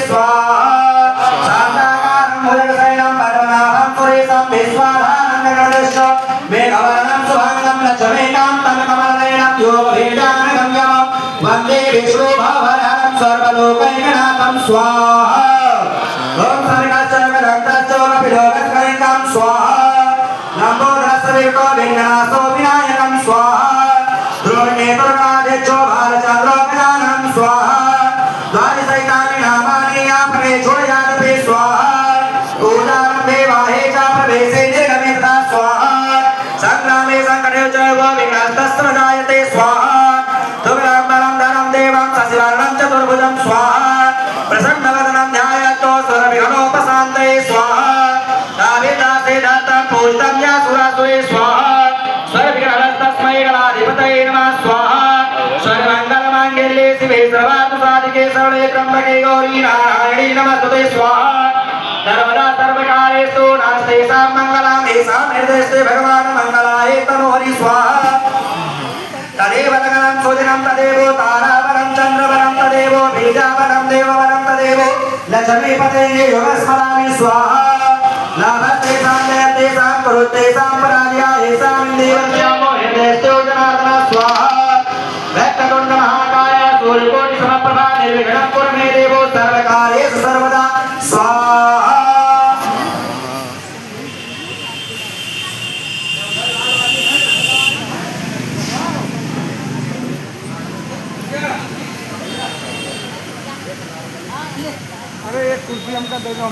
स्वाहा शांताकारं भुजगशयनं पद्मनाभं सुरेशं विश्वाधारं मेघवर्णं शुभांगं लक्ष्मीकान्तं कमलनयनं योगभीडानगं यमं वन्दे विष्णुभवहरं सर्वलोकैकनाथं स्वाहा ओम सर्गचक्ररक्तचौरपिलोकस्कलितं स्वाहा लम्बोदरसवितो विघ्नासो विनायकं स्वाहा ध्रुवनेत्रकादेशो भालचन्द्रोपजानं स्वाहा द्वादशैतानि नामानि यापने छोड़यादपि स्वाहा पूजारम्भे वाहे च प्रवेशे निर्गमेता स्वाहा संग्रामे संकटे च विघ्नस्तस्त्र जायते स्वाहा तुभ्यं बलं धनं देवं शशिवर्णं चतुर्भुजं स्वाहा प्रसन्नवदनं ध्यायतो सुरभिघ्नोपशान्तये स्वाहा दाविदासे दत्तं पूजितं यासुरासुरे स्वाहा सर्वविघ्नहस्तस्मै गणाधिपतये नमः स्वाहा सर्वमङ्गलमाङ्गल्ये शिवे सर्वार्थसाधिके शरणे त्र्यम्बके गौरी नारायणी नमस्तुते स्वाहा सर्वदा सर्वकालेषु नास्तेषां मङ्गलं येषां निर्देशे भगवान् मङ्गलाय तनोहरि स्वाहा तदेव लगनं सुदिनं तदेवो तारावरं चन्द्रवरं तदेवो बीजावरं देववरं तदेवो लक्ष्मीपते योगस्मरामि स्वाहा लाभतेषां जयतेषां कुरुतेषां पराजया येषां देवस्यामो हृदयस्थो जनार्दन स्वाहा वक्रतुण्ड महाकाय सूर्यकोटि समप्रभा निर्विघ्नं कुरु मे देवो सर्वकार्येषु सर्वदा स्वाहा अरे एक कुर्सी हमका दे दो।